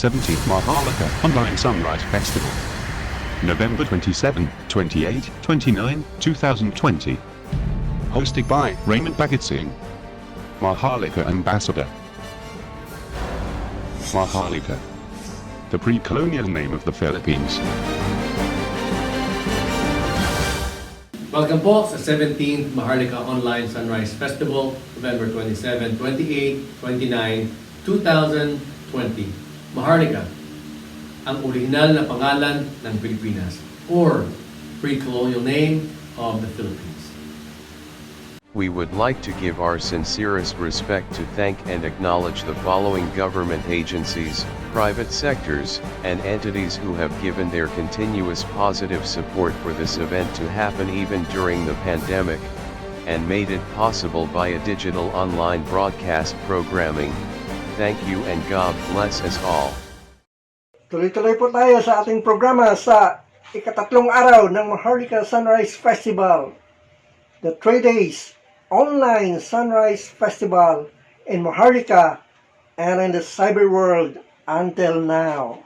17th Maharlika Online Sunrise Festival. November 27, 28, 29, 2020. Hosted by Raymond Bagatsing, Maharlika Ambassador. Maharlika, the pre-colonial name of the Philippines. Welcome po sa 17th Maharlika Online Sunrise Festival, November 27, 28, 29, 2020. Maharlika, ang orihinal na pangalan ng Pilipinas, or pre-colonial name of the Philippines. We would like to give our sincerest respect to thank and acknowledge the following government agencies, private sectors, and entities who have given their continuous positive support for this event to happen even during the pandemic, and made it possible via digital online broadcast programming. Thank you and God bless us all. Tuloy-tuloy po tayo sa ating programa sa ikatatlong araw ng Maharlika Sunrise Festival. The 3 days online Sunrise Festival in Maharlika and in the cyber world until now.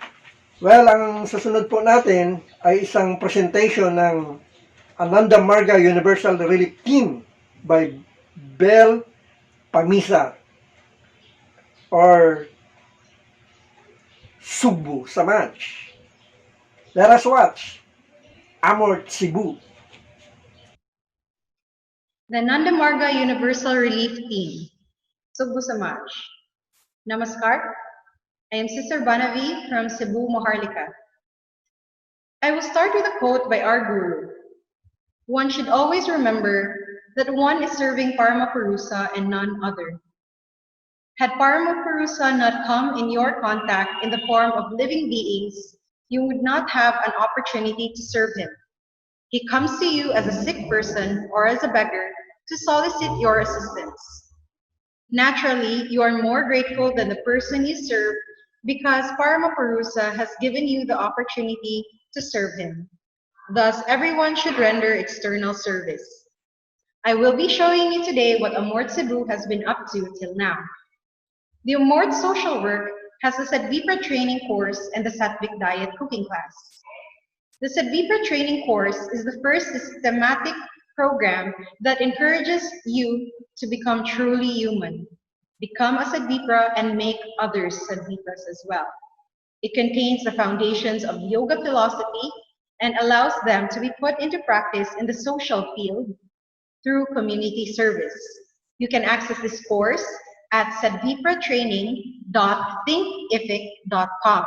Well, ang susunod po natin ay isang presentation ng Ananda Marga Universal Relief Team by Bel Pamisa or Subu SAMAJ. Let us watch Amor Cebu. The Nandamarga Universal Relief Team, Cebu SAMAJ. Namaskar, I am Sister Banavi from Cebu, Maharlika. I will start with a quote by our guru. One should always remember that one is serving Paramapurusa and none other. Had Paramapurusa not come in your contact in the form of living beings, you would not have an opportunity to serve him. He comes to you as a sick person or as a beggar to solicit your assistance. Naturally, you are more grateful than the person you serve because Paramapurusa has given you the opportunity to serve him. Thus, everyone should render external service. I will be showing you today what Amort Cebu has been up to till now. The Amort Social Work has a Sadvipra training course and the Sattvic Diet cooking class. The Sadvipra training course is the first systematic program that encourages you to become truly human, become a Sadvipra and make others Sadvipras as well. It contains the foundations of yoga philosophy and allows them to be put into practice in the social field through community service. You can access this course at sadvipratraining.thinkific.com.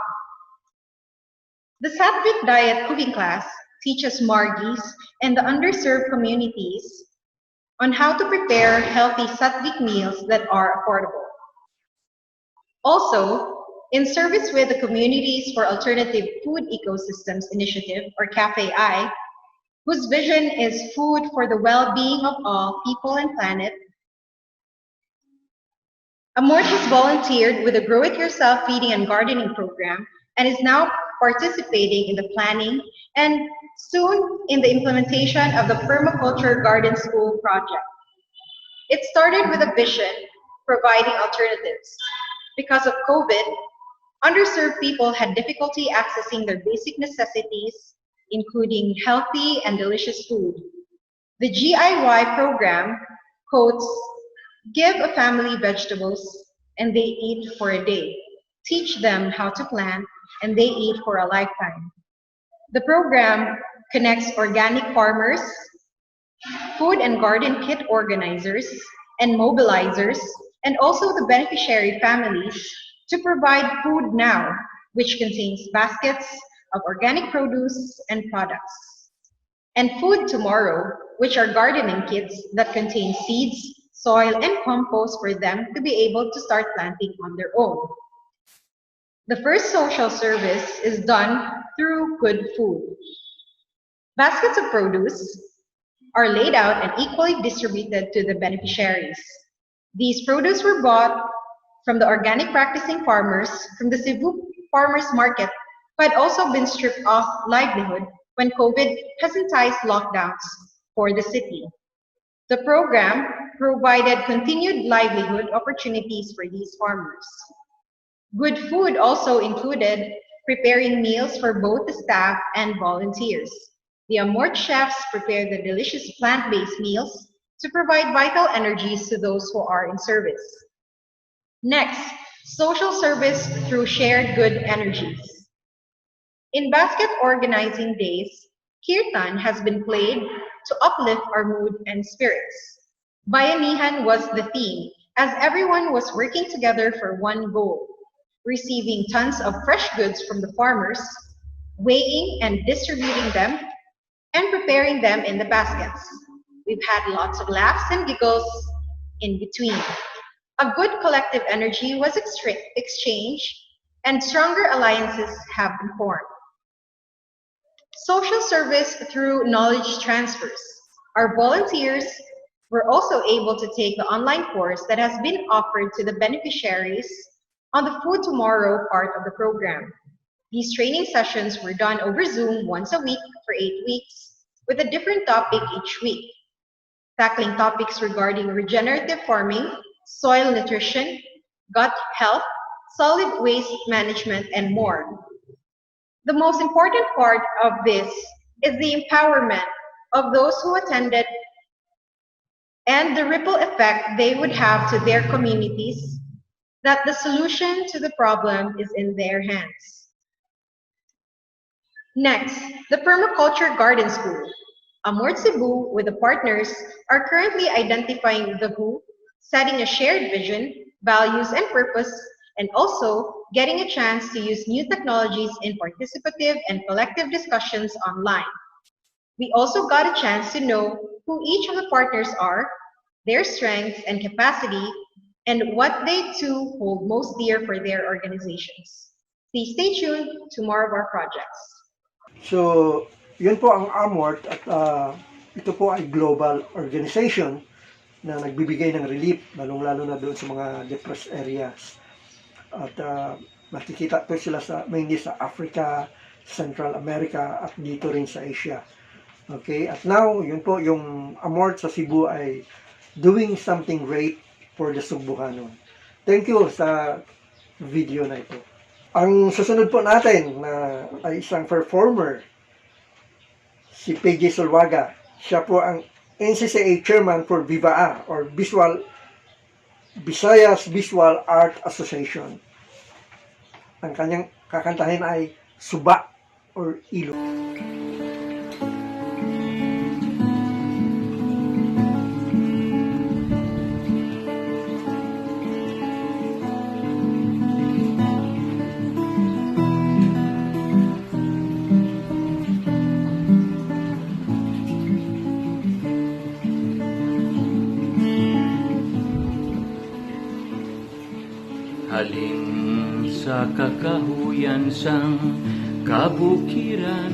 The Sattvic Diet cooking class teaches Margis and the underserved communities on how to prepare healthy Sattvic meals that are affordable. Also, in service with the Communities for Alternative Food Ecosystems Initiative, or CAFE-I, whose vision is food for the well-being of all people and planet, Amort has volunteered with the Grow It Yourself Feeding and Gardening program and is now participating in the planning and soon in the implementation of the Permaculture Garden School project. It started with a vision providing alternatives. Because of COVID, underserved people had difficulty accessing their basic necessities, including healthy and delicious food. The GIY program quotes, "Give a family vegetables and they eat for a day. Teach them how to plant and they eat for a lifetime." The program connects organic farmers, food and garden kit organizers and mobilizers, and also the beneficiary families to provide food now, which contains baskets of organic produce and products, and food tomorrow, which are gardening kits that contain seeds, soil, and compost for them to be able to start planting on their own. The first social service is done through good food. Baskets of produce are laid out and equally distributed to the beneficiaries. These produce were bought from the organic practicing farmers from the Cebu Farmers Market, who had also been stripped of livelihood when COVID has enticed lockdowns for the city. The program provided continued livelihood opportunities for these farmers. Good food also included preparing meals for both the staff and volunteers. The Amort chefs prepare the delicious plant-based meals to provide vital energies to those who are in service. Next, social service through shared good energies. In basket organizing days, Kirtan has been played to uplift our mood and spirits. Bayanihan was the theme, as everyone was working together for one goal, receiving tons of fresh goods from the farmers, weighing and distributing them, and preparing them in the baskets. We've had lots of laughs and giggles in between. A good collective energy was exchanged, and stronger alliances have been formed. Social service through knowledge transfers. Our volunteers were also able to take the online course that has been offered to the beneficiaries on the Food Tomorrow part of the program. These training sessions were done over Zoom once a week for 8 weeks, with a different topic each week, tackling topics regarding regenerative farming, soil nutrition, gut health, solid waste management, and more. The most important part of this is the empowerment of those who attended and the ripple effect they would have to their communities, that the solution to the problem is in their hands. Next, the Permaculture Garden School. Amort Cebu with the partners are currently identifying the who, setting a shared vision, values, and purpose, and also getting a chance to use new technologies in participative and collective discussions online. We also got a chance to know who each of the partners are, their strengths and capacity, and what they too hold most dear for their organizations. Please stay tuned to more of our projects. So, yun po ang AMORT at ito po ay global organization na nagbibigay ng relief, lalong-lalo na doon sa mga depressed areas. At makikita po sila mainly sa Africa, Central America, at dito rin sa Asia. Okay, at now, yun po, yung AMORT sa Cebu ay doing something great for the Cebuano. Thank you sa video na ito. Ang susunod po natin na ay isang performer, si PJ Sulwaga. Siya po ang NCCA Chairman for VIVA or Visayas Visual Art Association. Ang kanyang kakantahin ay Suba or Ilo. Halin sa kakahuyan sang kabukiran,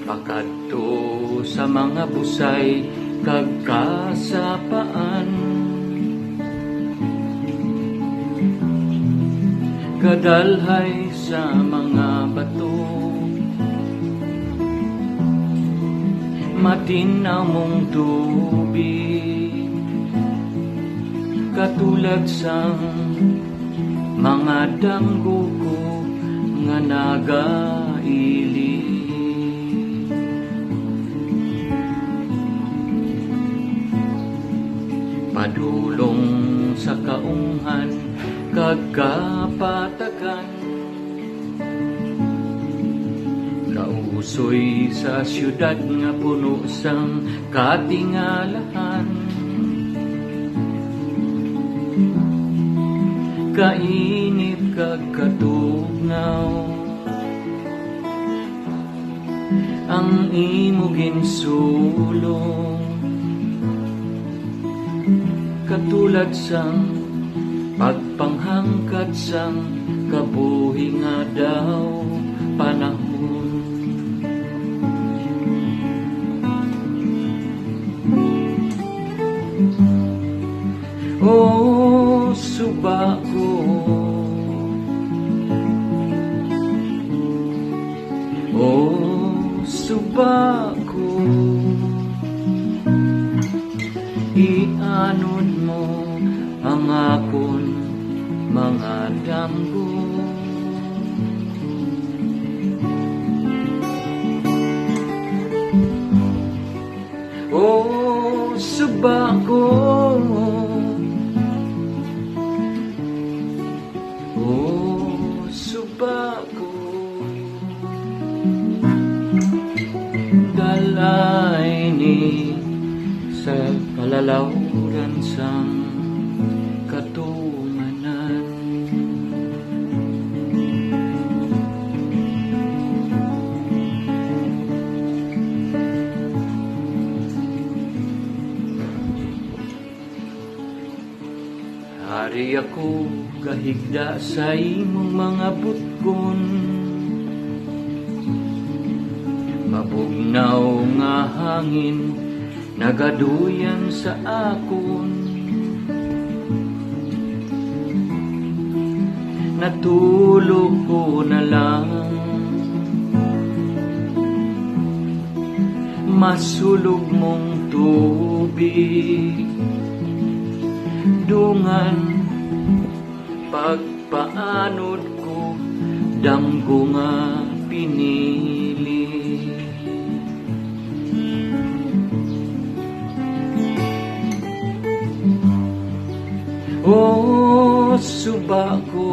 pakadto sa mga busay kag kasapaan, kadalhay sa mga bato, matinaw mong tubig, katulad sang mga danggo ko nga nagaili. Padulong sa kaunghan kagkapatagan, kausoy sa syudad nga puno sang katingalahan, kainit kag katugnaw ang imo ginsulong, katulad sang pagpanghangkad sang kabuhi nga daw panahon. Oh, suba ko, oh, suba ko, ianod mo ang akon mga damgo. Oh, suba ko, oh, suba ko, dalay ni sa kalalawran sang katumanan. Hari ako kahigda sa imong mga butkon, mabugnaw nga hangin nagaduyan sa akon. Natulog ko na lang, masulog mong tubig, dungan pagpaanod ko, damgo nga pinili. Oh, suba ko,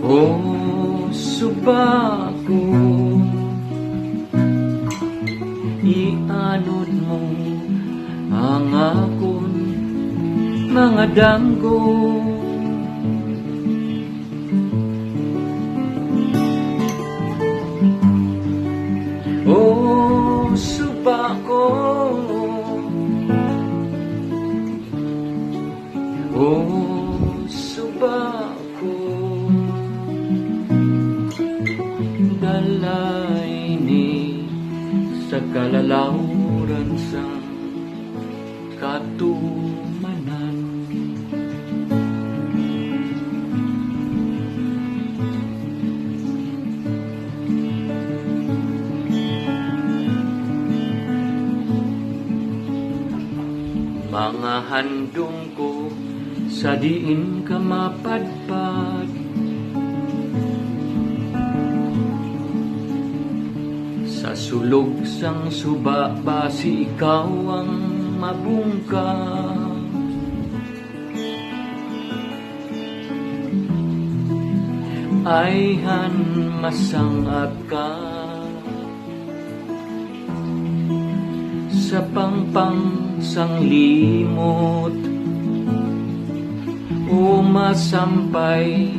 oh, suba ko, ianod mo ang akon mga damgo. Oh, suba ko, oh, suba ko, dalay ni sa kalalawran sa katumanan. Mga handong ko sa diin ka mapadpad, sa sulog sang suba basi ikaw ang mabungkag. Ayhan masangap ka sa pangpang sang limot, o masampay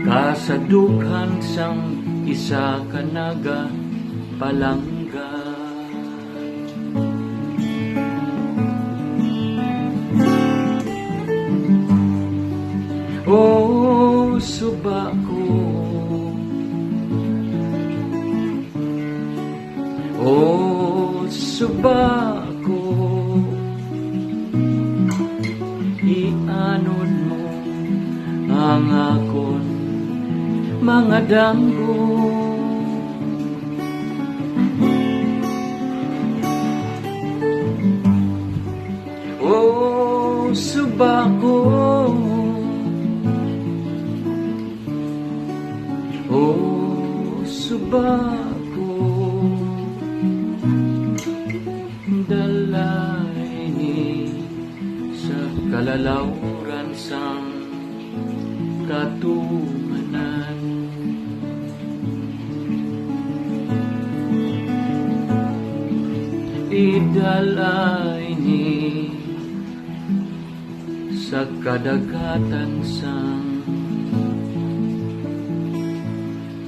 ka sa dughan sang isa ka naga palangga. Oh, suba ko, oh, suba ko, ianod mo ang akon mga damgo. Oh, suba ko, oh, suba ko, dalay ni sa kalalawran sang katumanan. Idalay ni sa kadagatan sang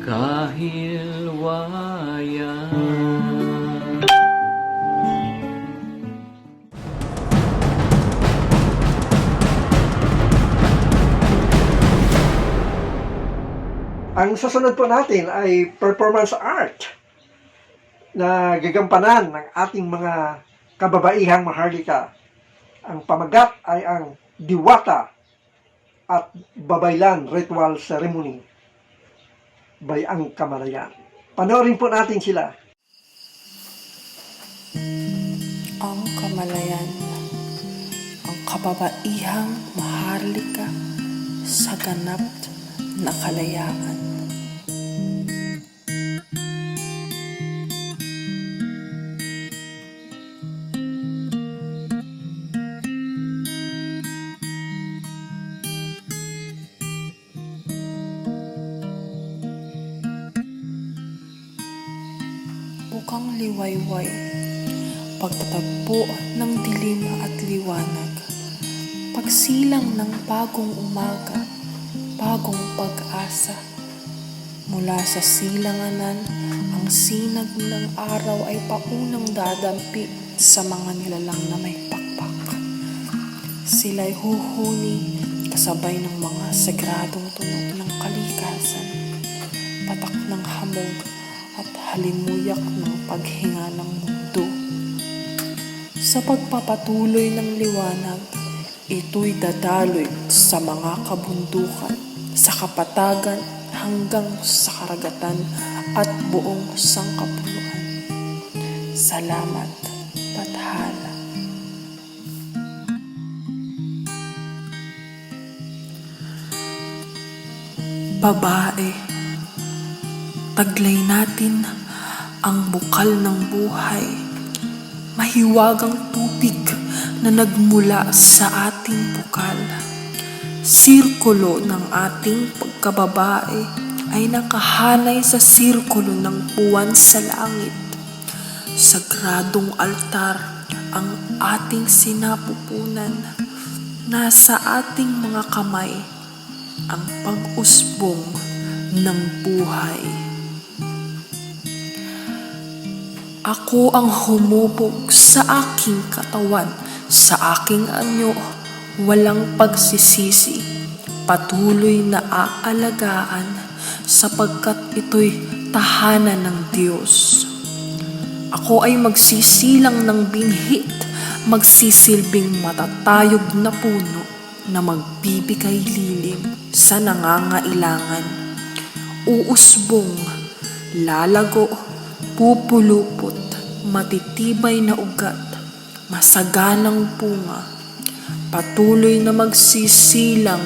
kahilwayan. Ang susunod po natin ay performance art na gagampanan ng ating mga kababaihang Maharlika. Ang pamagat ay ang Diwata at Babaylan Ritual Ceremony by ang Kamalayan. Panoorin po natin sila. ang kamalayan, ang kababaihang maharlika sa ganap na kalayaan. Bukang liwayway, pagtatagpo ng dilim at liwanag, pagsilang ng bagong umaga, bagong pag-asa. Mula sa silanganan, ang sinag ng araw ay paunang dadampi sa mga nilalang na may pakpak. Sila'y huhuni kasabay ng mga sagradong tunog ng kalikasan, patak ng hamog at halimuyak ng paghinga ng mundo. Sa pagpapatuloy ng liwanag, ito'y dadaloy sa mga kabundukan, sa kapatagan hanggang sa karagatan at buong sangkapuluan. Salamat, Tadhana. Babae, taglay natin ang bukal ng buhay, mahiwagang tubig na nagmula sa ating bukal. Sirkulo ng ating pagkababae ay nakahanay sa sirkulo ng buwan sa langit. Sagradong altar ang ating sinapupunan. Nasa ating mga kamay ang pag-usbong ng buhay. Ako ang humubog sa aking katawan, sa aking anyo, walang pagsisisi, patuloy na aalagaan sapagkat ito'y tahanan ng Diyos. Ako ay magsisilang ng binhit, magsisilbing matatayog na puno na magbibigay lilim sa nangangailangan. Uusbong, lalago, pupulupot, matitibay na ugat, masaganang bunga, patuloy na magsisilang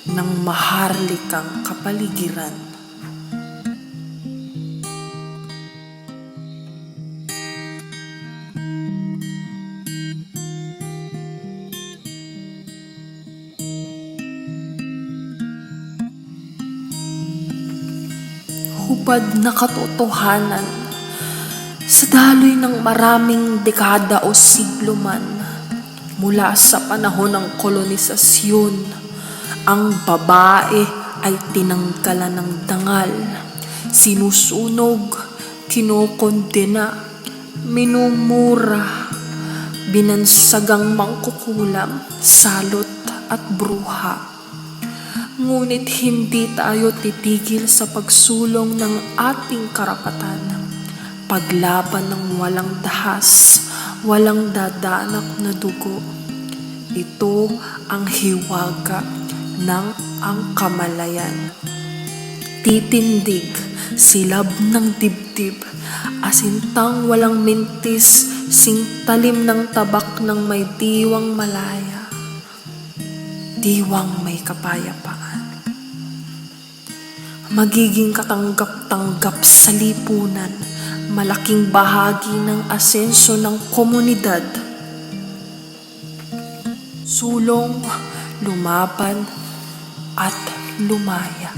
ng maharlikang kapaligiran. Hubad na katotohanan sa daloy ng maraming dekada o siglo man, mula sa panahon ng kolonisasyon, ang babae ay tinanggalan ng dangal, sinusunog, kinokondena, minumura, binansagang mangkukulam, salot at bruha. Ngunit hindi tayo titigil sa pagsulong ng ating karapatan, paglaban ng walang dahas, walang dadanak na dugo. Ito ang hiwaga ng ang kamalayan. Titindig, silab ng dibdib, asintang walang mintis, singtalim ng tabak ng may diwang malaya, diwang may kapayapaan. Magiging katanggap-tanggap sa lipunan, malaking bahagi ng asenso ng komunidad. Sulong, lumaban, at lumaya.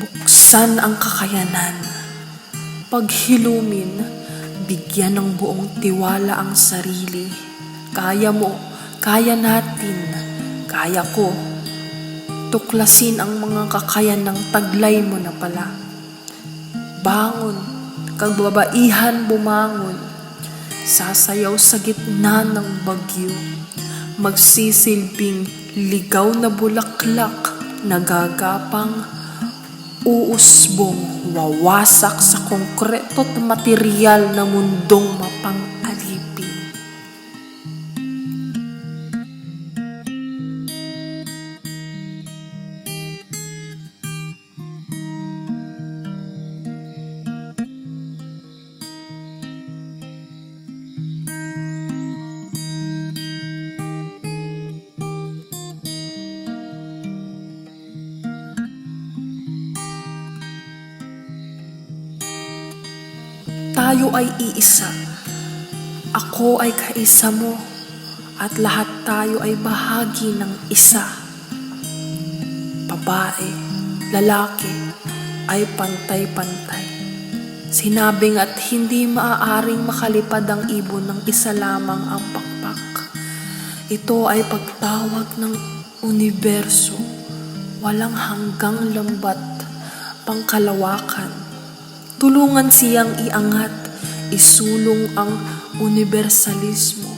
Buksan ang kakayanan, paghilumin, bigyan ng buong tiwala ang sarili. Kaya mo, kaya natin, kaya ko. Tuklasin ang mga kakayan ng taglay mo na pala. Bangon, kagbabaihan bumangon, sasayaw sa gitna ng bagyo, magsisilbing ligaw na bulaklak, nagagapang uusbong, wawasak sa konkreto at material na mundong mapang-alipin. Tayo ay iisa. Ako ay kaisa mo at lahat tayo ay bahagi ng isa. Babae, lalaki ay pantay-pantay. Sinabing at hindi maaaring makalipad ang ibon ng isa lamang ang pakpak. Ito ay pagtawag ng universo, walang hanggang lambat, pangkalawakan. Tulungan siyang iangat, isulong ang universalismo,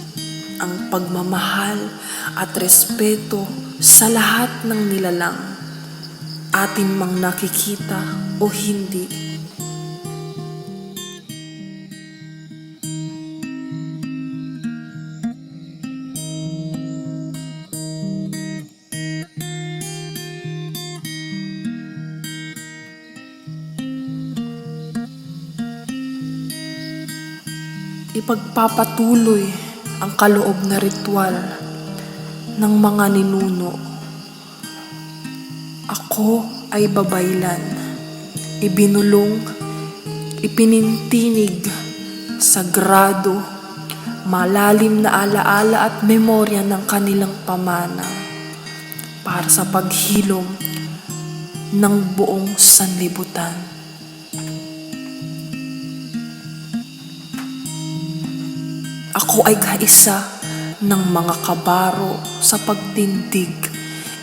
ang pagmamahal at respeto sa lahat ng nilalang, atin mang nakikita o hindi. Ipagpapatuloy ang kaloob na ritual ng mga ninuno. Ako ay babaylan, ibinulong, ipinintinig, sagrado, malalim na alaala at memorya ng kanilang pamana para sa paghilom ng buong sanlibutan. Ako ay kaisa ng mga kabaro sa pagtindig.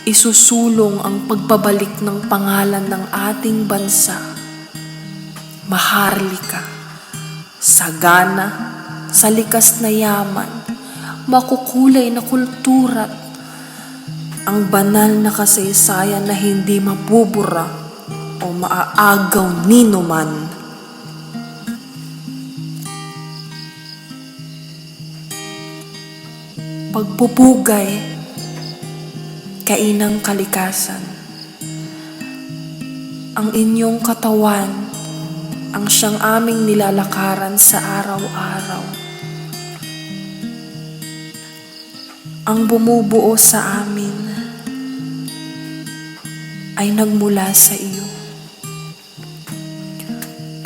Isusulong ang pagbabalik ng pangalan ng ating bansa. Maharlika, sagana, sa likas na yaman, makukulay na kultura, ang banal na kasaysayan na hindi mabubura o maaagaw nino man. Pagpupugay, kainang kalikasan. Ang inyong katawan, ang siyang aming nilalakaran sa araw-araw. Ang bumubuo sa amin ay nagmula sa iyo.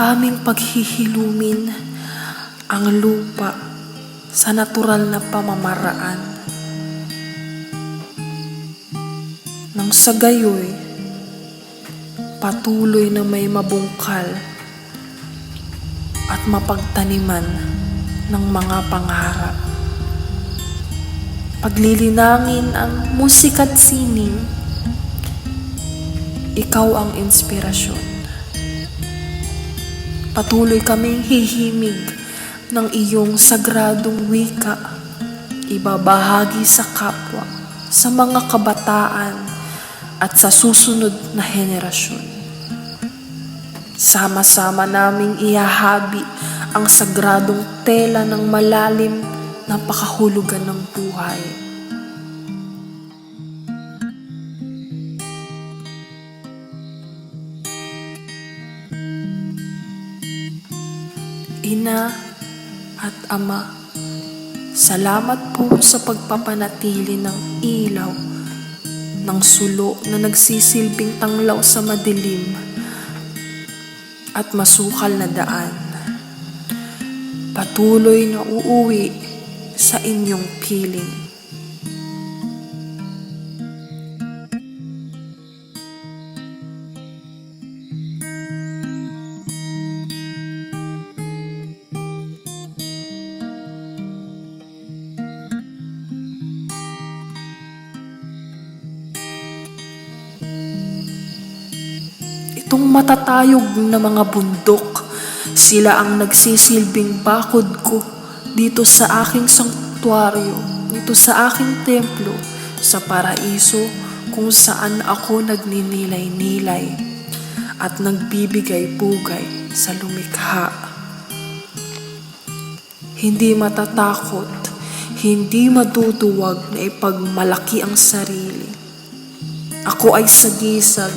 Aming paghihilumin ang lupa sa natural na pamamaraan. Nang sa gayoy, patuloy na may mabungkal at mapagtaniman ng mga pangarap. Paglilinangin ang musika at sining, ikaw ang inspirasyon. Patuloy kaming hihimig ng iyong sagradong wika, ibabahagi sa kapwa, sa mga kabataan at sa susunod na henerasyon. Sama-sama naming ihahabi ang sagradong tela ng malalim na pakahulugan ng buhay. Ina at Ama, salamat po sa pagpapanatili ng ilaw, ng sulo na nagsisilbing tanglaw sa madilim at masukal na daan. Patuloy na uuwi sa inyong piling. Itong matatayog na mga bundok, sila ang nagsisilbing bakod ko dito sa aking sanktuaryo, dito sa aking templo, sa paraiso kung saan ako nagninilay-nilay. at nagbibigay pugay sa lumikha. Hindi matatakot, hindi matutuwag na ipagmalaki ang sarili. Ako ay sagisag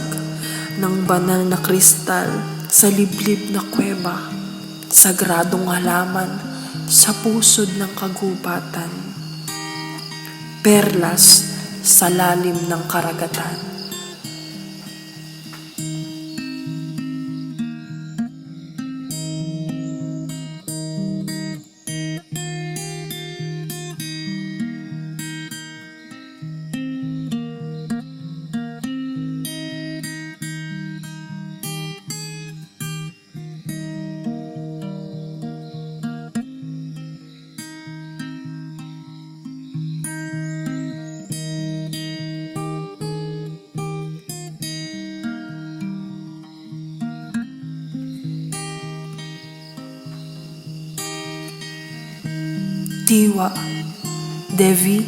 ng banal na kristal sa liblib na kuweba, sagradong halaman sa pusod ng kagubatan, perlas sa lalim ng karagatan. Diwa, Devi,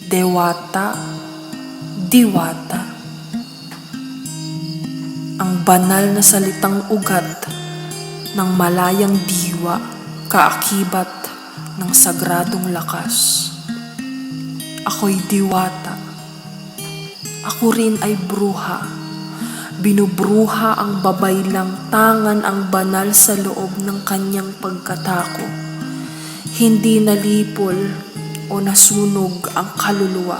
Dewata, Diwata. Ang banal na salitang ugat ng malayang diwa, kaakibat ng sagradong lakas. Ako'y diwata. Ako rin ay bruha. Binubruha ang babaylang tangan ang banal sa loob ng kanyang pagkatako. Hindi nalipol o nasunog ang kaluluwa,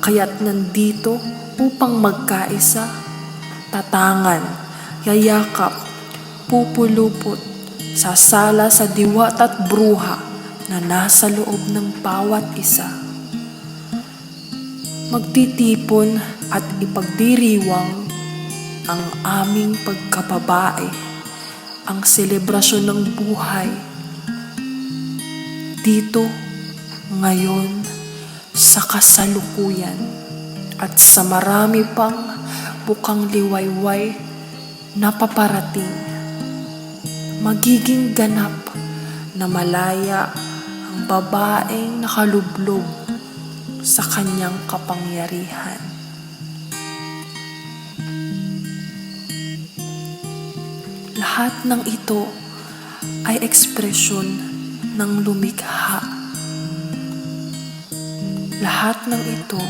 kaya't nandito upang magkaisa, tatangan, yayakap, pupulupot, sasala sa diwat at bruha na nasa loob ng bawat isa. Magtitipon at ipagdiriwang ang aming pagkababae, ang selebrasyon ng buhay. Dito, ngayon, sa kasalukuyan, at sa marami pang bukang liwayway na paparating, magiging ganap na malaya ang babaeng nakalublob sa kanyang kapangyarihan. Lahat ng ito ay ekspresyon ng lumikha. Lahat ng ito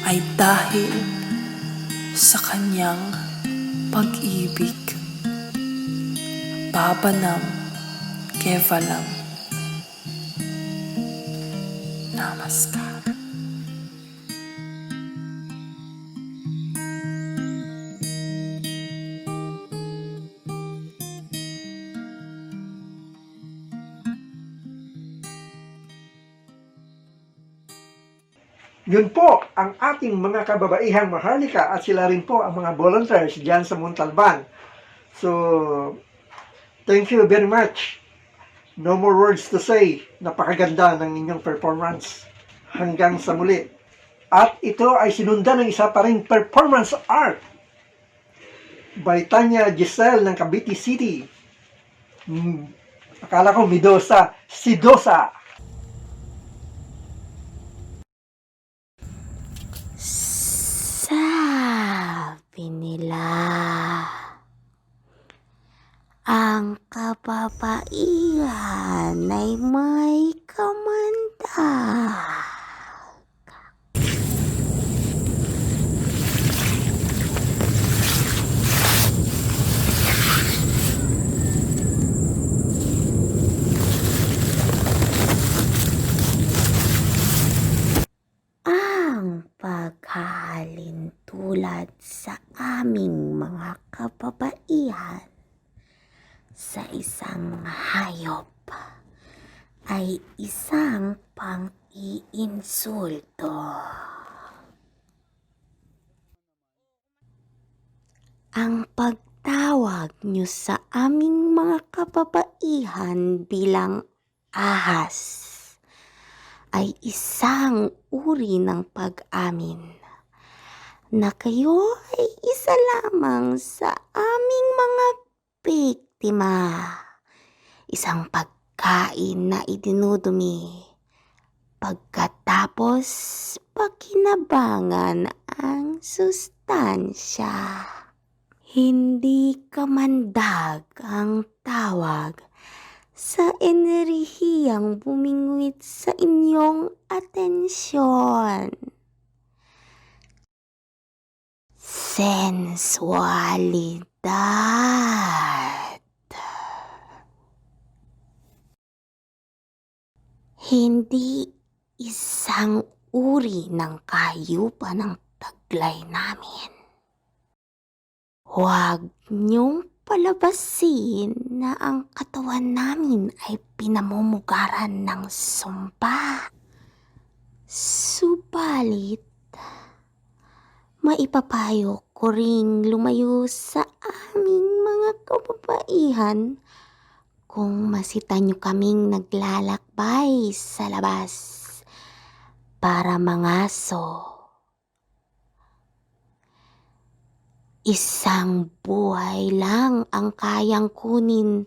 ay dahil sa kanyang pag-ibig. Babanam Kevalam. Namaskar. Yun po ang ating mga kababaihang Maharlika at sila rin po ang mga volunteers dyan sa Montalban. So, thank you very much. No more words to say. Napakaganda ng inyong performance. Hanggang sa muli. At ito ay sinundan ng isa pa ring performance art by Tanya Giselle ng Cavite City. Akala ko Midosa, Sidosa. Sabi nila, ang kababaihan ay may kamandag. Ang paghahalin tulad sa aming mga kababaihan sa isang hayop ay isang pang-iinsulto. Ang pagtawag niyo sa aming mga kababaihan bilang ahas ay isang uri ng pag-amin na kayo ay isa lamang sa aming mga biktima. Isang pagkain na idinudumi. Pagkatapos, pakinabangan ang sustansya. Hindi kamandag ang tawag sa enerhiyang bumingwit sa inyong atensyon. Sensualidad. Hindi isang uri ng kahayupan ang taglay namin. Huwag niyong palabasin na ang katawan namin ay pinamumugaran ng sumpa. Subalit, maipapayo ko ring lumayo sa aming mga kababaihan kung masita niyo kaming naglalakbay sa labas para mangaso. Isang buhay lang ang kayang kunin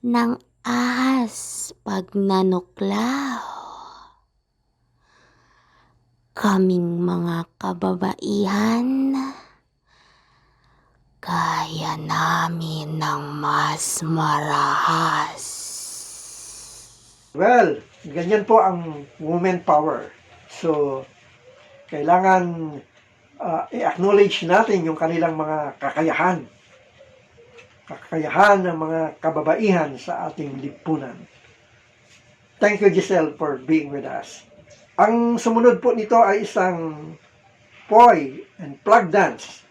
ng ahas pag nanuklaw. Kaming mga kababaihan, kaya namin ng mas marahas. Well, ganyan po ang woman power. So, kailangan i-acknowledge natin yung kanilang mga kakayahan. Kakayahan ng mga kababaihan sa ating lipunan. Thank you, Giselle, for being with us. Ang sumunod po nito ay isang poi and plug dance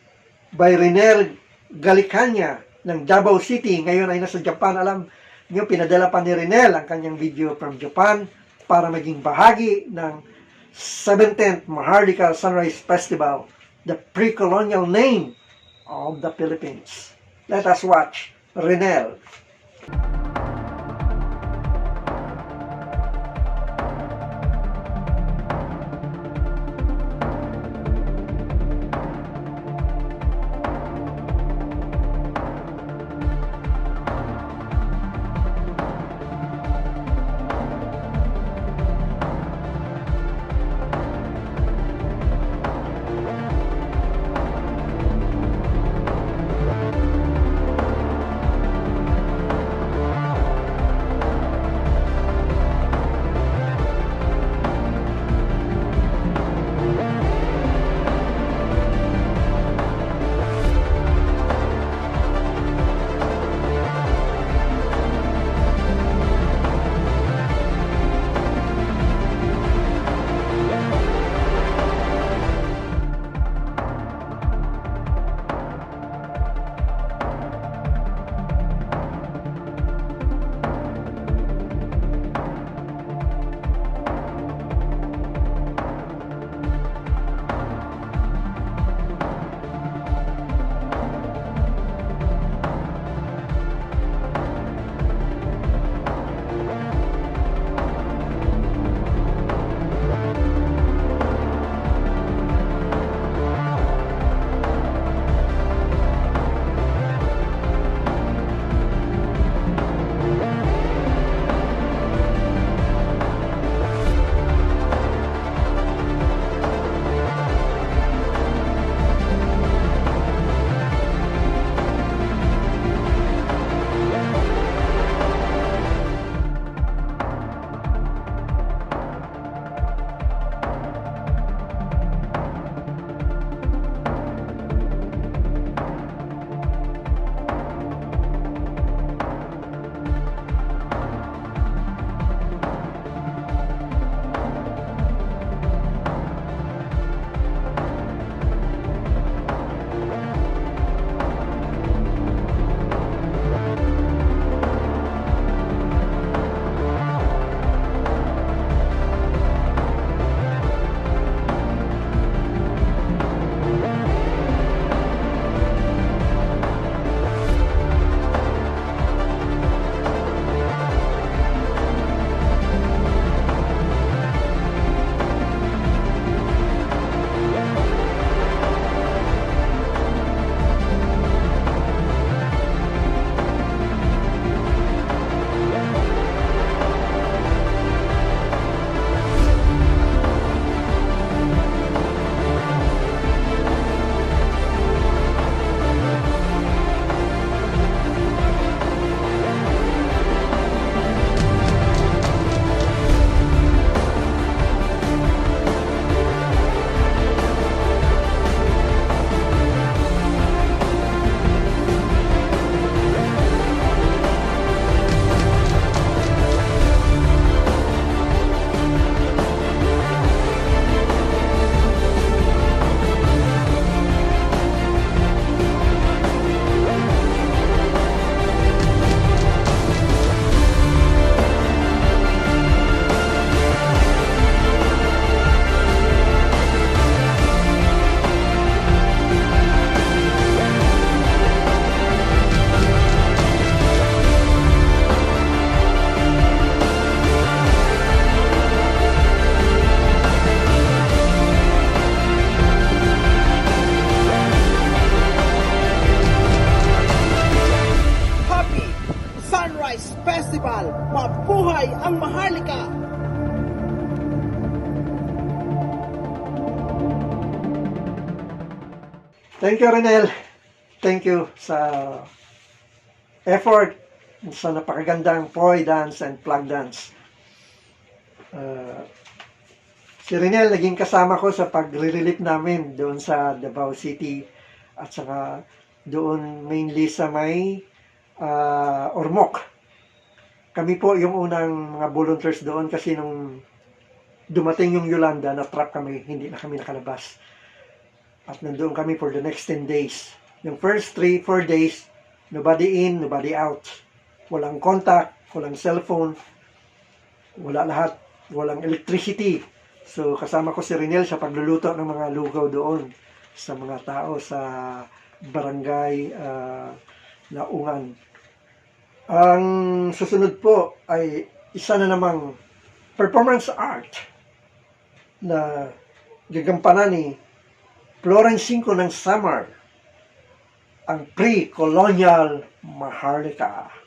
by Renel Galicania ng Davao City. Ngayon ay nasa Japan. Alam niyo, pinadala pa ni Renel ang kanyang video from Japan para maging bahagi ng 17th MAHARLIKA Sunrise Festival, the pre-colonial name of the Philippines. Let us watch Renel. Mabuhay ang Maharlika! Thank you, Renel. Thank you sa effort sa napakagandang poi dance and plug dance. Si Renel naging kasama ko sa pagre-relief namin doon sa Davao City at saka doon mainly sa may Ormoc. Kami po yung unang mga volunteers doon kasi nung dumating yung Yolanda, na-trap kami, hindi na kami nakalabas. At nandoon kami for the next 10 days. Yung first 3-4 days, nobody in, nobody out. Walang contact, walang cellphone, wala lahat, walang electricity. So kasama ko si Renel sa pagluluto ng mga lugaw doon sa mga tao sa barangay Laungan. Ang susunod po ay isa na namang performance art na gagampanan ni Florence 5 ng Samar, ang Pre-Colonial Maharlika.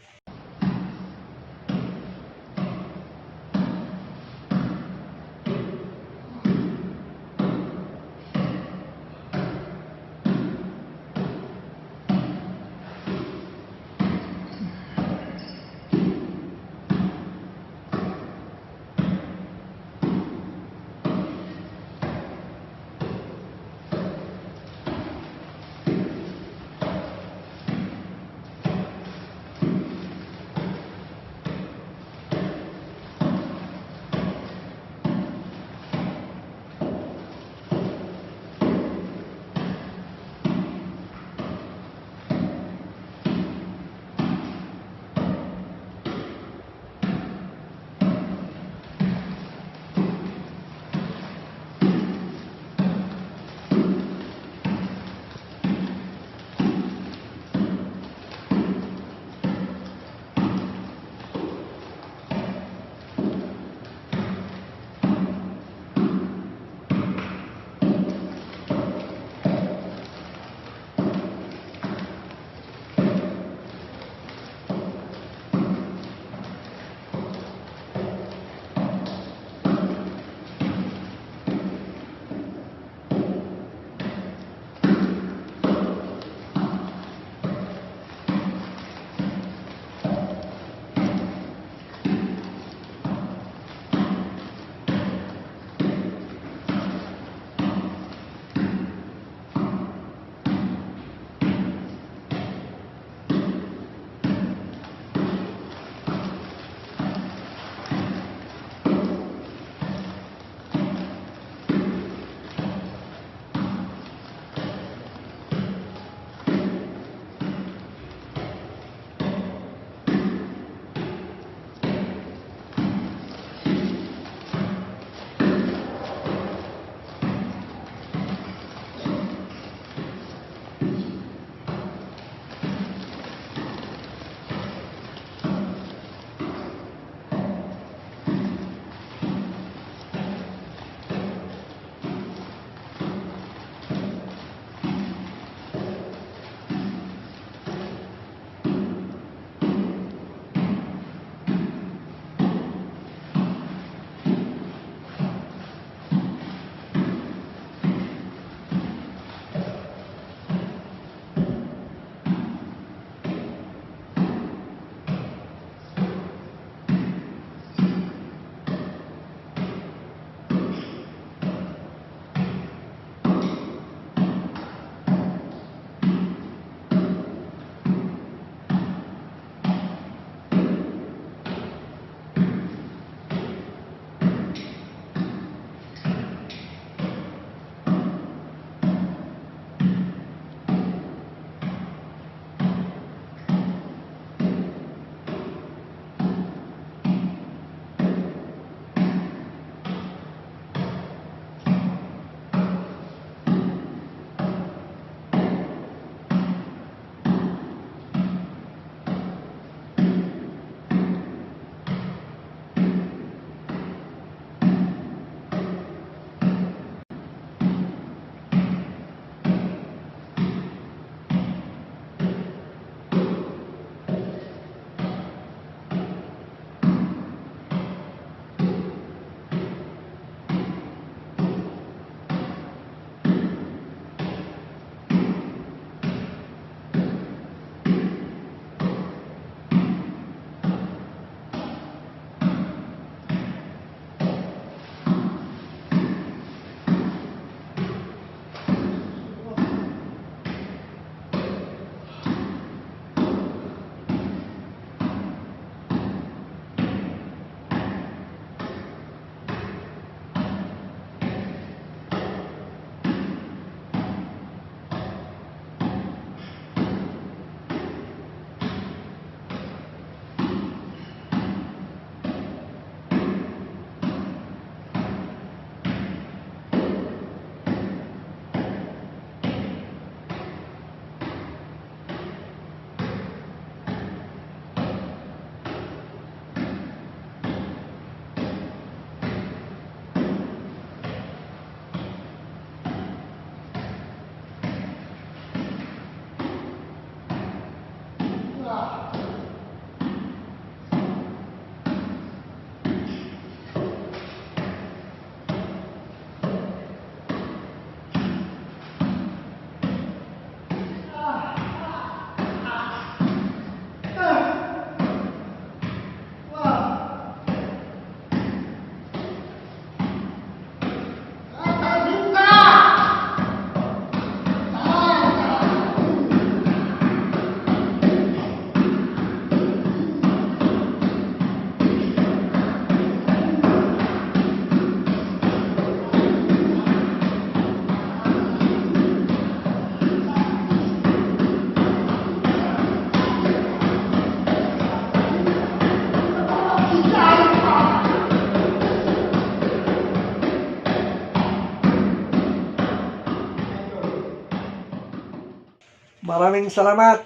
Maraming salamat,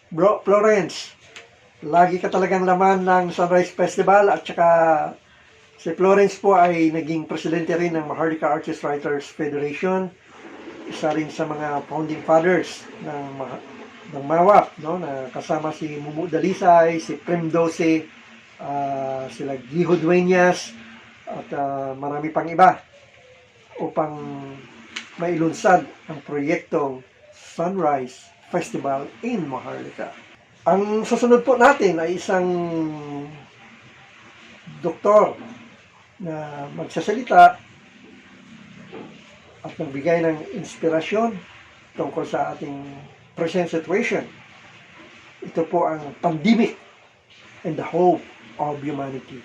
Bro Florence. Lagi ka talagang laman ng Sunrise Festival at saka si Florence po ay naging presidente rin ng Maharlika Artist Writers Federation. Isa rin sa mga founding fathers ng MAWF, no? Na kasama si Mumu Dalisay, si Prem Dose, sila Giho Dueñas, at marami pang iba upang mailunsad ang proyektong Sunrise Festival in Maharlika. Ang susunod po natin ay isang doktor na magsasalita at magbigay ng inspirasyon tungkol sa ating present situation. Ito po ang pandemic and the hope of humanity.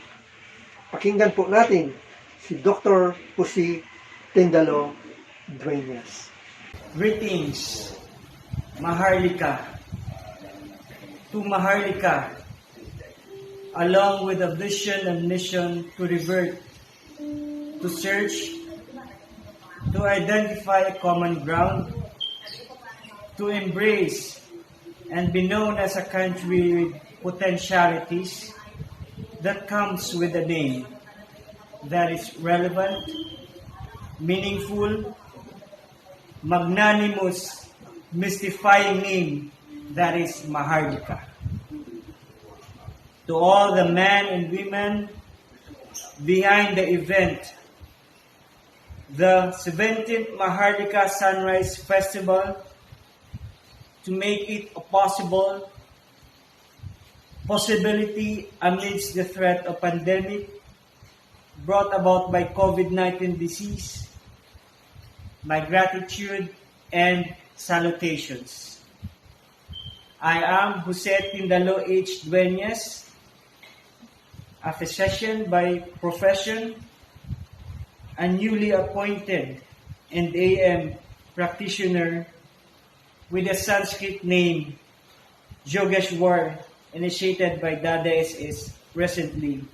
Pakinggan po natin si Dr. Jose Tendalo Dueñas. Greetings, Maharlika. To Maharlika, along with a vision and mission to revert, to search, to identify a common ground, to embrace and be known as a country with potentialities that comes with a name that is relevant, meaningful, magnanimous, mystifying name that is Maharlika. To all the men and women behind the event, the 17th Maharlika Sunrise Festival, to make it a possibility amidst the threat of pandemic brought about by COVID-19 disease, my gratitude and salutations. I am Jose Tindalo H. Dueñas, a physician by profession, a newly appointed and AM practitioner with a Sanskrit name, Yogeshwar, initiated by Dada SS recently.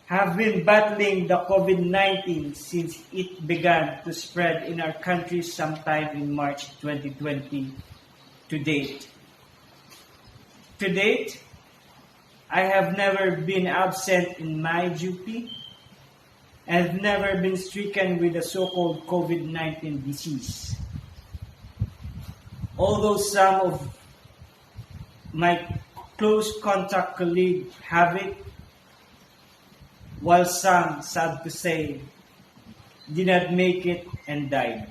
Have been battling the COVID-19 since it began to spread in our country sometime in March 2020 to date. To date, I have never been absent in my duty and have never been stricken with the so-called COVID-19 disease. Although some of my close contact colleagues have it, while some, sad to say, did not make it and died.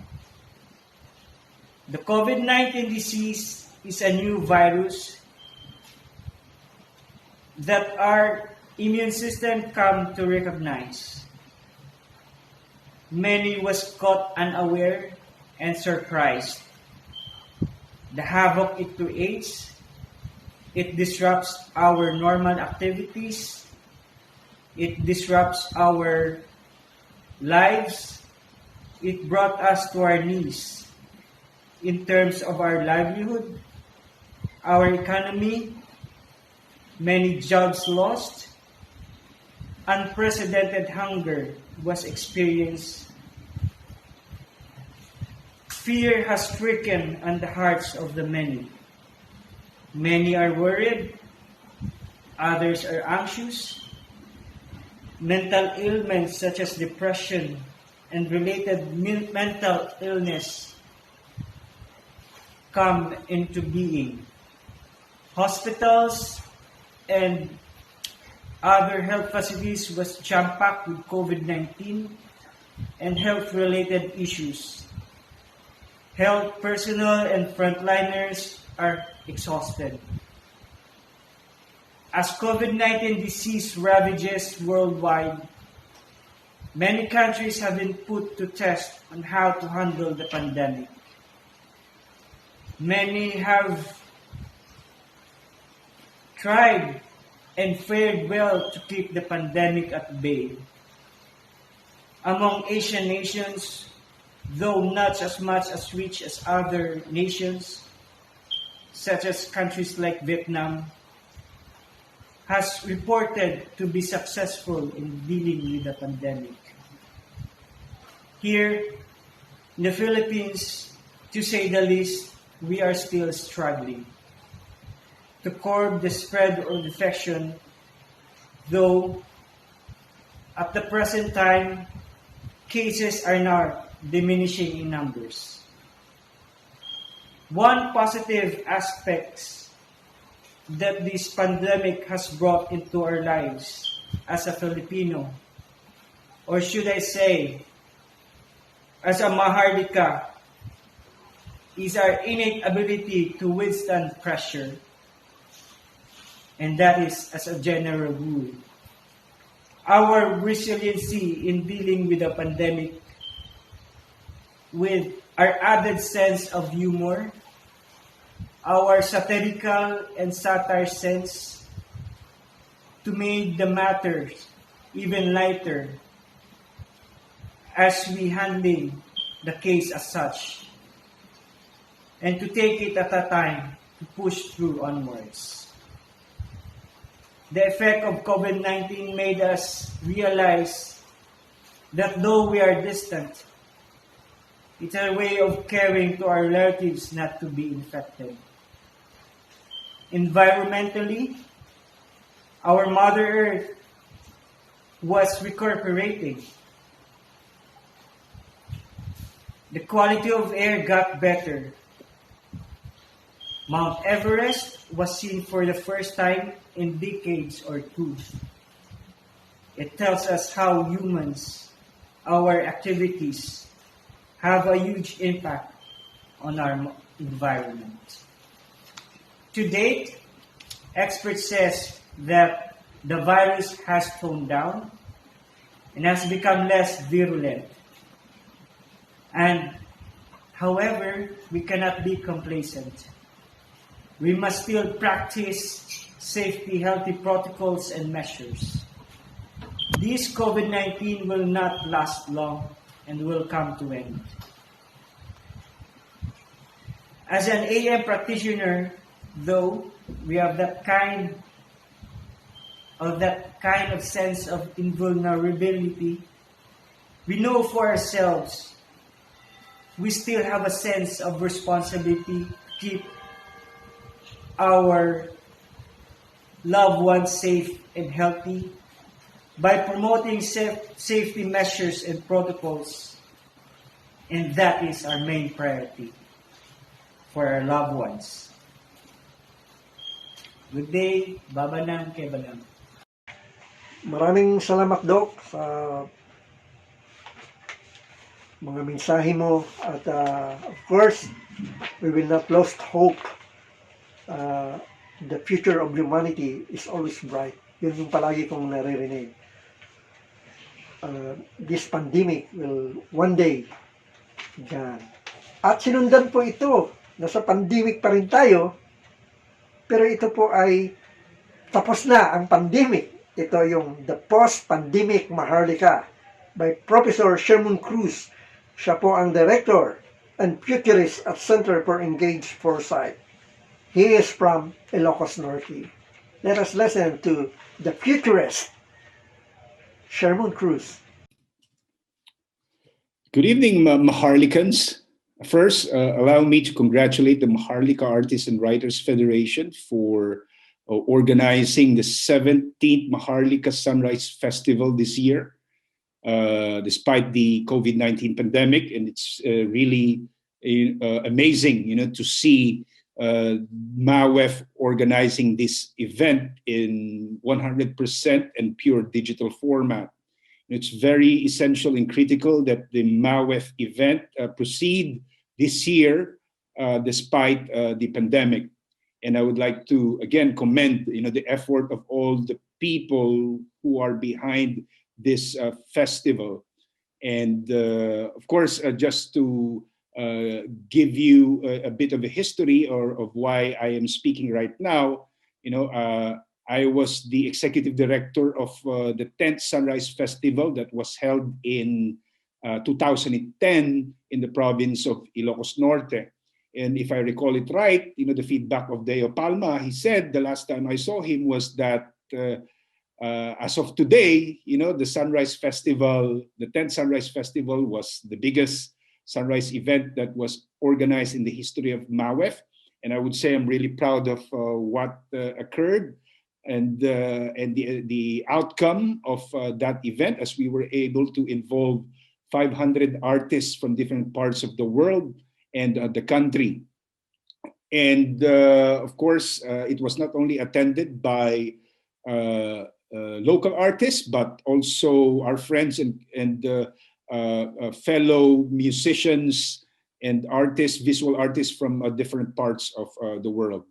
The COVID-19 disease is a new virus that our immune system come to recognize. Many was caught unaware and surprised. The havoc it creates, it disrupts our normal activities, it disrupts our lives, it brought us to our knees in terms of our livelihood, our economy, many jobs lost, unprecedented hunger was experienced. Fear has stricken on the hearts of the many. Many are worried, others are anxious. Mental ailments such as depression and related mental illness come into being. Hospitals and other health facilities was jam-packed with COVID-19 and health-related issues. Health personnel and frontliners are exhausted. As COVID-19 disease ravages worldwide, many countries have been put to test on how to handle the pandemic. Many have tried and fared well to keep the pandemic at bay. Among Asian nations, though not as much as rich as other nations, such as countries like Vietnam, has reported to be successful in dealing with the pandemic. Here, in the Philippines, to say the least, we are still struggling to curb the spread of infection, though at the present time, cases are now diminishing in numbers. One positive aspect that this pandemic has brought into our lives as a Filipino, or should I say, as a Maharlika, is our innate ability to withstand pressure, and that is as a general rule. Our resiliency in dealing with the pandemic, with our added sense of humor, our satirical and satire sense to make the matters even lighter as we handling the case as such, and to take it at a time to push through onwards. The effect of COVID-19 made us realize that though we are distant, it's a way of caring to our relatives not to be infected. Environmentally, our Mother Earth was recuperating. The quality of air got better. Mount Everest was seen for the first time in decades or two. It tells us how humans, our activities, have a huge impact on our environment. To date, experts say that the virus has toned down and has become less virulent. And, however, we cannot be complacent. We must still practice safety, healthy protocols and measures. This COVID-19 will not last long and will come to an end. As an AM practitioner, though, we have that kind of sense of invulnerability, we know for ourselves, we still have a sense of responsibility to keep our loved ones safe and healthy by promoting safety measures and protocols, and that is our main priority for our loved ones. Good day, Babanang kay Banang. Maraming salamat, Doc, sa mga mensahe mo. At of course, we will not lose hope. The future of humanity is always bright. Yun yung palagi kong naririnig. This pandemic will one day yan. At sinundan po ito. Nasa pandemic pa rin tayo. Pero ito po ay tapos na ang pandemic. Ito yung The Post-Pandemic Maharlika by Professor Sherman Cruz. Siya po ang Director and Futurist at Center for Engaged Foresight. He is from Ilocos Norte. Let us listen to the futurist, Sherman Cruz. Good evening, Maharlikans. First, allow me to congratulate the Maharlika Artists and Writers Federation for organizing the 17th Maharlika Sunrise Festival this year, despite the COVID-19 pandemic. And it's really amazing, to see MAWF organizing this event in 100% and pure digital format. It's very essential and critical that the MAWF event proceed this year despite the pandemic. And I would like to again commend the effort of all the people who are behind this festival. And of course, just to give you a bit of a history of why I am speaking right now. I was the executive director of the 10th Sunrise Festival that was held in 2010 in the province of Ilocos Norte. And if I recall it right, the feedback of Deo Palma, he said the last time I saw him was that as of today, the Sunrise Festival, the 10th Sunrise Festival was the biggest Sunrise event that was organized in the history of MAWF. And I would say I'm really proud of what occurred and the outcome of that event, as we were able to involve 500 artists from different parts of the world and the country. And of course, it was not only attended by local artists, but also our friends and fellow musicians and artists, visual artists from different parts of the world.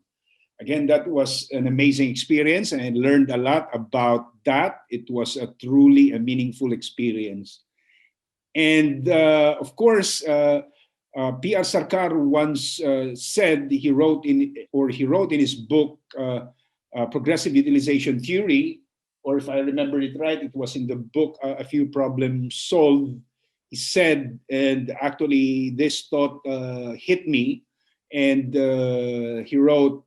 Again, that was an amazing experience, and I learned a lot about that. It was truly a meaningful experience. And of course, P.R. Sarkar once said, he wrote in his book, Progressive Utilization Theory, or if I remember it right, it was in the book, A Few Problems Solved. He said, and actually this thought hit me, and he wrote,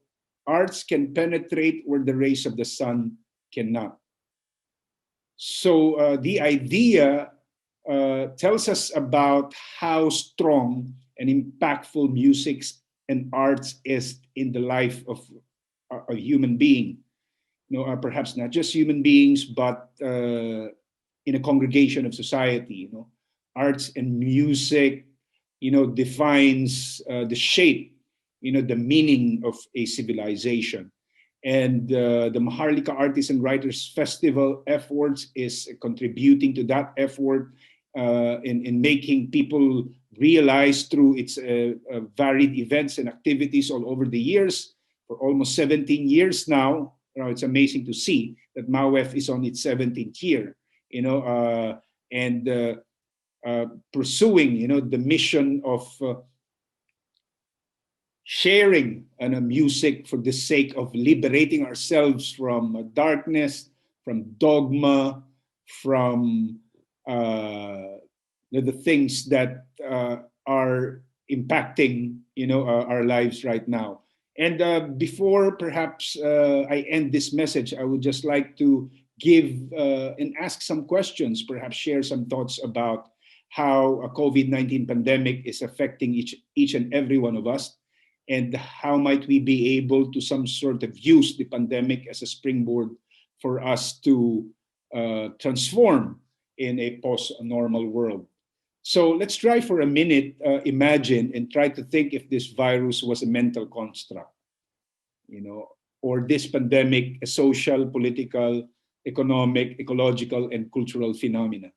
arts can penetrate where the rays of the sun cannot. So the idea tells us about how strong and impactful music and arts is in the life of a human being. You know, perhaps not just human beings, but in a congregation of society. You know, arts and music, you know, defines the shape, you know, the meaning of a civilization. And the Maharlika Artists and Writers Festival efforts is contributing to that effort in making people realize through its varied events and activities all over the years. For almost 17 years now, you know, it's amazing to see that MAWF is on its 17th year, you know, and pursuing, you know, the mission of sharing music for the sake of liberating ourselves from darkness, from dogma, from the things that are impacting, you know, our lives right now. And before perhaps I end this message, I would just like to give and ask some questions, perhaps share some thoughts about how a COVID-19 pandemic is affecting each and every one of us, and how might we be able to some sort of use the pandemic as a springboard for us to transform in a post-normal world. So let's try for a minute, imagine and try to think if this virus was a mental construct, you know, or this pandemic a social, political, economic, ecological, and cultural phenomena.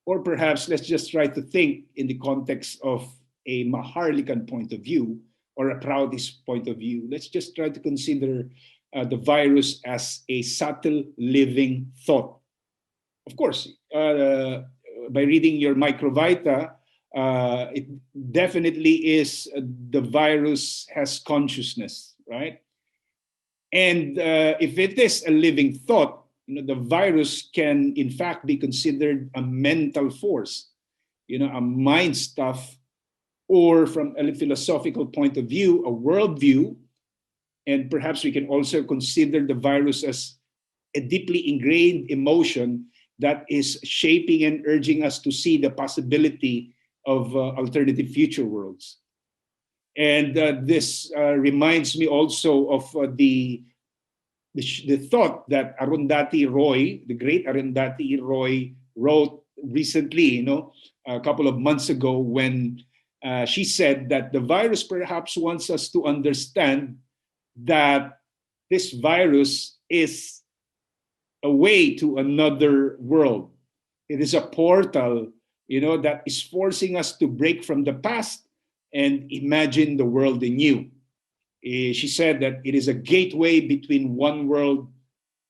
Or perhaps let's just try to think in the context of a Maharlikan point of view or a Proudist point of view. Let's just try to consider the virus as a subtle living thought. Of course, by reading your microvita, it definitely is the virus has consciousness, right? And if it is a living thought, you know, the virus can in fact be considered a mental force, you know, a mind stuff, or from a philosophical point of view, a worldview. And perhaps we can also consider the virus as a deeply ingrained emotion that is shaping and urging us to see the possibility of alternative future worlds. And this reminds me also of the thought that Arundhati Roy, the great Arundhati Roy, wrote recently, you know, a couple of months ago, when she said that the virus perhaps wants us to understand that this virus is a way to another world. It is a portal, you know, that is forcing us to break from the past and imagine the world anew. She said that it is a gateway between one world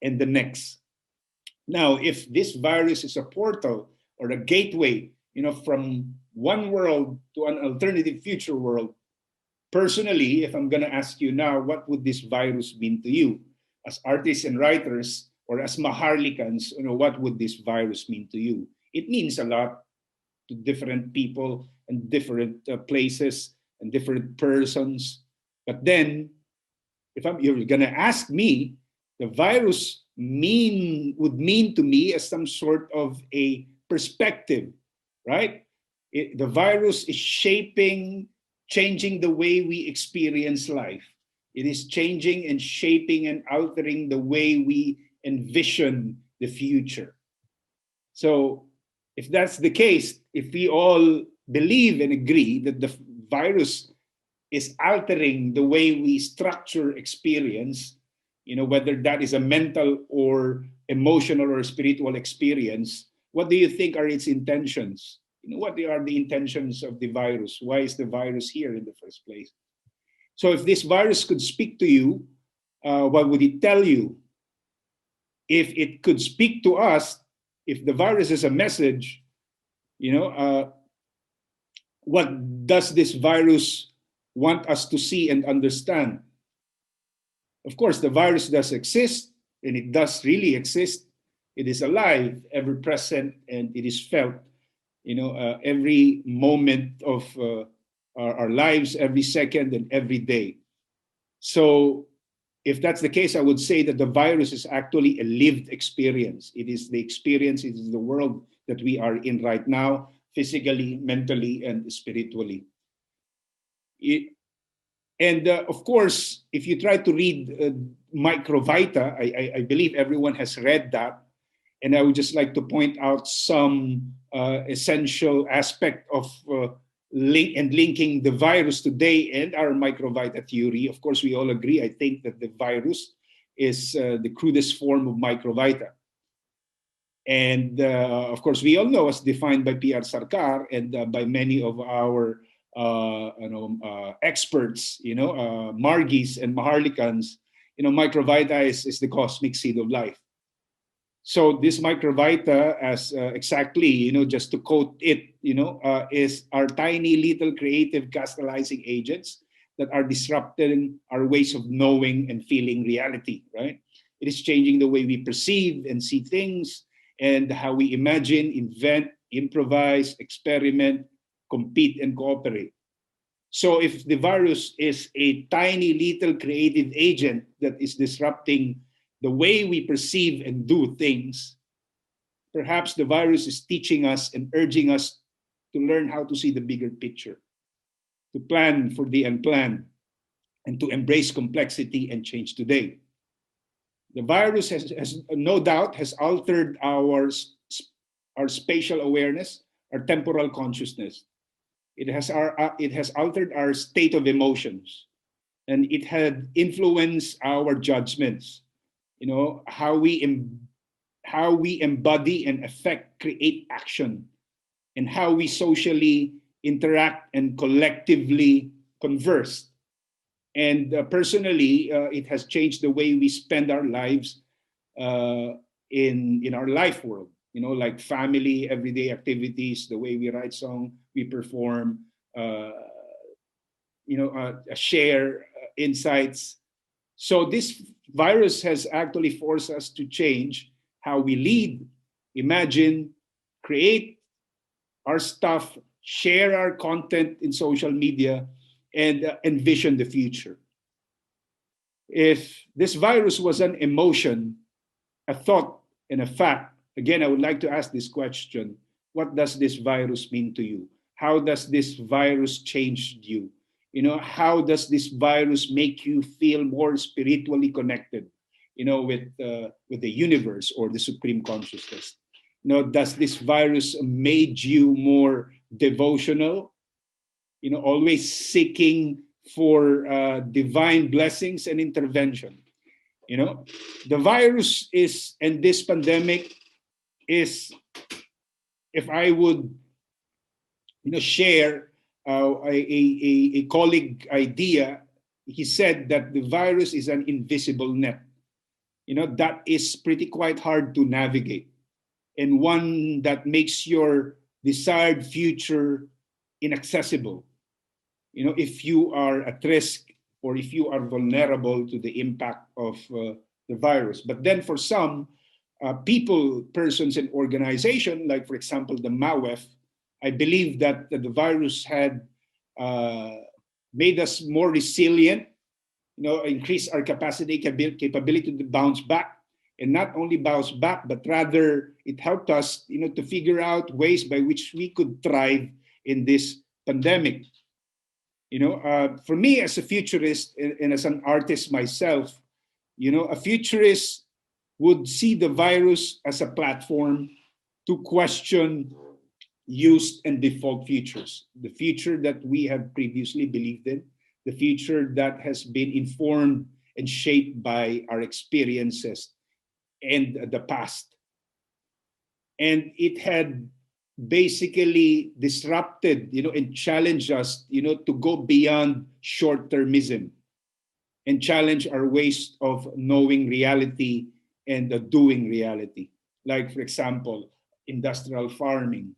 and the next. Now, if this virus is a portal or a gateway, you know, from one world to an alternative future world, personally, if I'm going to ask you now, what would this virus mean to you? As artists and writers, or as Maharlikans, you know, what would this virus mean to you? It means a lot to different people and different places and different persons. But then, if you're going to ask me, the virus would mean to me as some sort of a perspective, right? The virus is changing the way we experience life. It is changing and shaping and altering the way we envision the future. So if that's the case, if we all believe and agree that the virus is altering the way we structure experience, whether that is a mental or emotional or spiritual experience, what do you think are its intentions? What are the intentions of the virus? Why is the virus here in the first place? So if this virus could speak to you, what would it tell you? If it could speak to us, if the virus is a message, what does this virus want us to see and understand? Of course, the virus does exist, and it does really exist. It is alive, ever present, and it is felt, every moment of our lives, every second and every day. So if that's the case, I would say that the virus is actually a lived experience. It is the experience, it is the world that we are in right now, physically, mentally, and spiritually. Of course, if you try to read Microvita, I believe everyone has read that. And I would just like to point out some essential aspect of linking the virus today and our Microvita theory. Of course, we all agree, I think, that the virus is the crudest form of Microvita. And of course, we all know, as defined by P.R. Sarkar and by many of our experts, Margis and Maharlikans, Microvita is the cosmic seed of life. So this Microvita, as exactly, just to quote it, is our tiny little creative catalyzing agents that are disrupting our ways of knowing and feeling reality, right? It is changing the way we perceive and see things and how we imagine, invent, improvise, experiment, compete, and cooperate. So if the virus is a tiny little creative agent that is disrupting the way we perceive and do things, perhaps the virus is teaching us and urging us to learn how to see the bigger picture, to plan for the unplanned, and to embrace complexity and change today. The virus has no doubt has altered our spatial awareness, our temporal consciousness. It has altered our state of emotions, and it had influenced our judgments. How we embody and create action, and how we socially interact and collectively converse. And personally, it has changed the way we spend our lives in our life world. Like family, everyday activities, the way we write song, we perform, share insights. So this virus has actually forced us to change how we lead, imagine, create our stuff, share our content in social media, and envision the future. If this virus was an emotion, a thought, and a fact, again, I would like to ask this question: what does this virus mean to you? How does this virus change you? How does this virus make you feel more spiritually connected, with the universe or the supreme consciousness? Does this virus made you more devotional? Always seeking for divine blessings and intervention. The virus is, and this pandemic is, if I would, share a colleague idea, he said that the virus is an invisible net. That is pretty quite hard to navigate, and one that makes your desired future inaccessible. If you are at risk or if you are vulnerable to the impact of the virus. But then for some people, persons, and organizations, like for example, the MAWF, I believe that the virus had made us more resilient, increase our capability to bounce back, and not only bounce back, but rather it helped us, to figure out ways by which we could thrive in this pandemic. For me as a futurist and as an artist myself, a futurist would see the virus as a platform to question used and default futures. The future that we have previously believed in, the future that has been informed and shaped by our experiences and the past. And it had basically disrupted, and challenged us, to go beyond short-termism and challenge our ways of knowing reality and doing reality. Like, for example, industrial farming,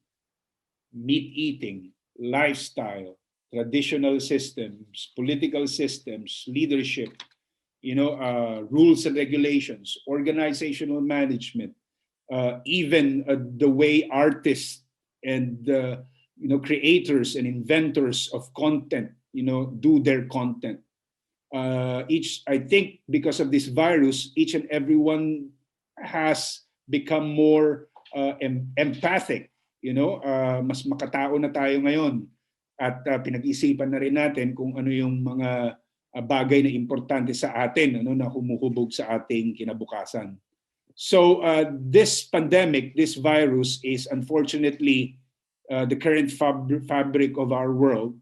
meat eating, lifestyle, traditional systems, political systems, leadership, rules and regulations, organizational management, even the way artists and creators and inventors of content, do their content. I think because of this virus, each and everyone has become more empathic. Mas makatao na tayo ngayon at pinag-isipan na rin natin kung ano yung mga bagay na importante sa atin, na humuhubog sa ating kinabukasan. So this pandemic, this virus is unfortunately the current fabric of our world,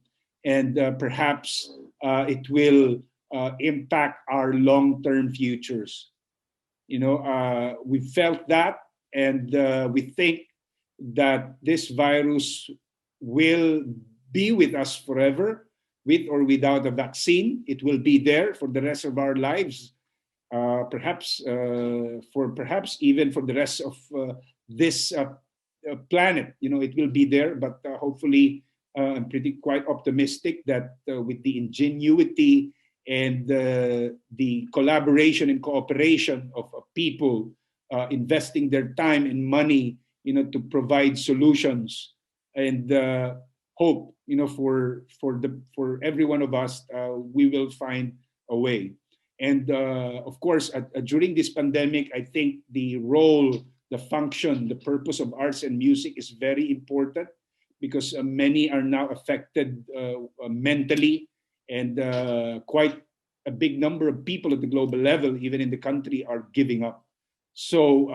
and perhaps it will impact our long-term futures. We felt that, and we think that this virus will be with us forever, with or without a vaccine. It will be there for the rest of our lives, perhaps even for the rest of this planet. It will be there, but hopefully I'm quite optimistic that with the ingenuity and the collaboration and cooperation of people investing their time and money, to provide solutions and hope, for every one of us, we will find a way. And of course, during this pandemic, I think the role, the function, the purpose of arts and music is very important, because many are now affected mentally, and quite a big number of people at the global level, even in the country, are giving up. So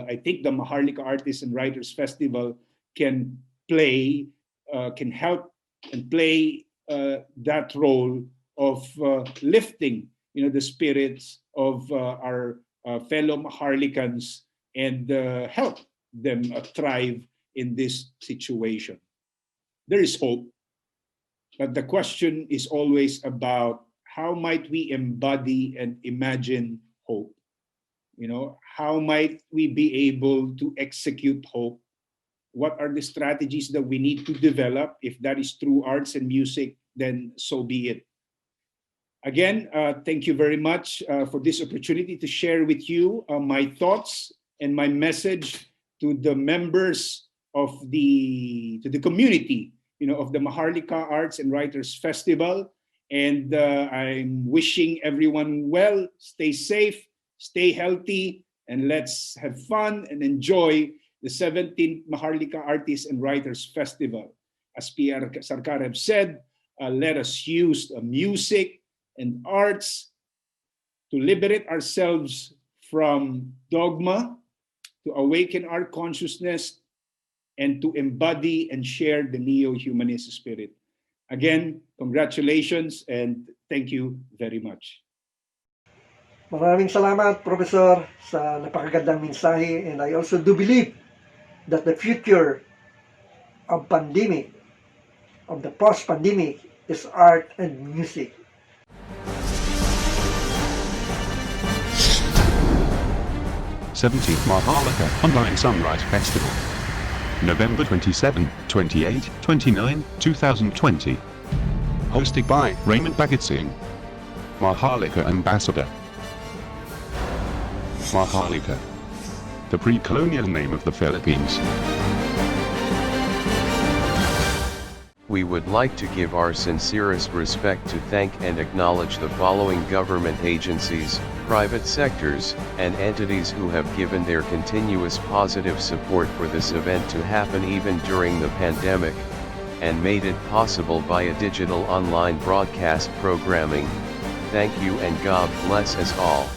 I think the Maharlika Artists and Writers Festival can help and play that role of lifting, the spirits of our fellow Maharlikans, and help them thrive in this situation. There is hope, but the question is always about how might we embody and imagine hope? How might we be able to execute hope? What are the strategies that we need to develop? If that is through arts and music, then so be it. Again, thank you very much for this opportunity to share with you my thoughts and my message to the members of the community, of the Maharlika Arts and Writers Festival. And I'm wishing everyone well, stay safe, stay healthy, and let's have fun and enjoy the 17th Maharlika Artists and Writers Festival. As P.R. Sarkar have said, let us use music and arts to liberate ourselves from dogma, to awaken our consciousness, and to embody and share the neo-humanist spirit. Again, congratulations and thank you very much. Maraming salamat, Professor, sa napakagandang mensahe, and I also do believe that the future of pandemic, of the post-pandemic, is art and music. "17th Maharlika Online Sunrise Festival, November 27, 28, 29, 2020. Hosted by Raymond Bagatsing, Maharlika Ambassador. Maharlika, the pre-colonial name of the Philippines. We would like to give our sincerest respect to thank and acknowledge the following government agencies, private sectors, and entities who have given their continuous positive support for this event to happen even during the pandemic, and made it possible via digital online broadcast programming. Thank you and God bless us all.